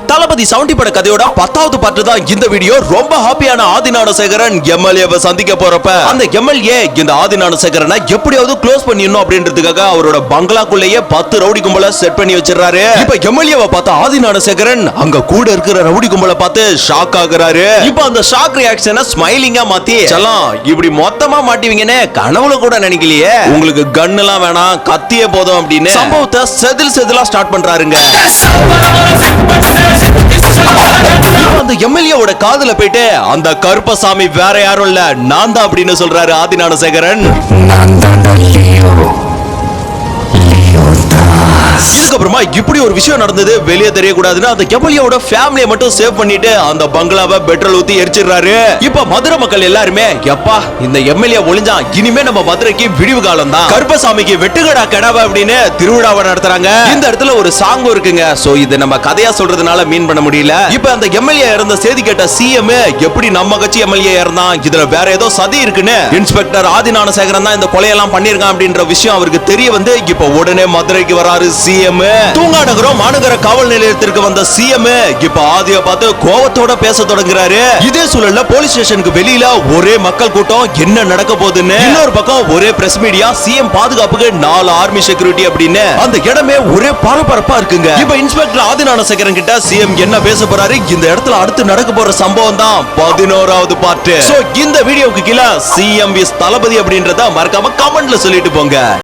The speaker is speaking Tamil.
தளபதி 70 பட கதையோட 10வது பார்ட் தான் இந்த வீடியோ. ரொம்ப ஹாப்பியான ஆதிஞானசேகரன் எம்எல்ஏவை சந்திக்க போறப்ப அந்த எம்எல்ஏ இந்த ஆதிஞானசேகரனை எப்படியாவது க்ளோஸ் பண்ணிடணும் அப்படின்றதுக்காக அவரோட பங்களாக்குள்ளேயே 10 ரவுடி கும்பலை செட் பண்ணி வச்சிருக்காரு. இப்ப எம்எல்ஏவை பார்த்த ஆதிஞானசேகரன் அங்க கூட இருக்கிற ரவுடி கும்பலை பார்த்து ஷாக் ஆகுறாரு. இப்ப அந்த ஷாக் ரியாக்ஷனை ஸ்மைலிங்கா மாத்தி செல்லம் இப்படி மொத்தமா மாட்டிவீங்கன்னு கனவுல கூட நினைக்கலையே, உங்களுக்கு கன் எல்லாம் வேணாம் கத்தியே போதும் அப்படின்னு சம்பவத்தை செதிலா ஸ்டார்ட் பண்றாருங்க. அந்த எம்எல்ஏவோட காதுல போயிட்டு அந்த கருப்பசாமி வேற யாரும் இல்ல நான் தான் அப்படின்னு சொல்றாரு ஆதிஞானசேகரன். இதுக்கப்புறமா இப்படி ஒரு விஷயம் நடந்தது வெளியே தெரியக்கூடாதுன்னு அந்த எம்எல்ஏவோட ஃபேமிலியை மட்டும் சேவ் பண்ணிட்டு அந்த பங்களாவை பெட்ரோல் ஊத்தி எரிச்சிடுறாரு. இப்ப மதுரை மக்கள் எல்லாருமே எப்பா இந்த எம்எல்ஏ ஒளிஞ்சா இனிமே நம்ம மதுரைக்கு விடிவு காலம் தான், கருப்பசாமிக்கு வெட்டுக்கடா கிடாவ அப்படின்னு திருவிழாவை நடத்துறாங்க. இந்த இடத்துல ஒரு சாங் இருக்குங்க. சோ இது நம்ம கதையா சொல்றதுனால மீன் பண்ண முடியல. இப்ப அந்த எம்எல்ஏ இறந்த செய்தி கேட்ட சிஎம் எப்படி நம்ம கட்சி எம்எல்ஏ இறந்தான், இதுல வேற ஏதோ சதி இருக்குன்னு இன்ஸ்பெக்டர் ஆதிஞானசேகரன் தான் இந்த கொலையெல்லாம் பண்ணிருக்கான் அப்படின்ற விஷயம் அவருக்கு தெரிய வந்து இப்ப உடனே மதுரைக்கு வராரு சிஎம். தூங்காநகரம் மாநகர காவல் நிலையத்திற்கு வந்த சிஎம் இப்ப ஆதிய பார்த்து கோவத்தோட பேச தொடங்குறாரு. இதே சூழல்ல போலீஸ் ஸ்டேஷனுக்கு வெளியில ஒரே மக்கள் கூட்டம், என்ன நடக்க போகுதுன்னு. இன்னொரு பக்கம் ஒரே பிரஸ் மீடியா, சிஎம் பாதுகாப்புக்கு 4 ஆர்மி செக்யூரிட்டி அப்படின்னு அந்த இடமே ஒரே பரபரப்பா இருக்குங்க. இப்ப இன்ஸ்பெக்டர் ஆதிஞானசேகரன் கிட்ட சிஎம் என்ன பேச போறாரு, இந்த இடத்துல அடுத்து நடக்க போற சம்பவம் தான் 11வது பார்ட். சோ இந்த வீடியோக்கு கீழ சிஎம் இஸ் தளபதி அப்படின்றத மறக்காம கமெண்ட்ல சொல்லிட்டு போங்க.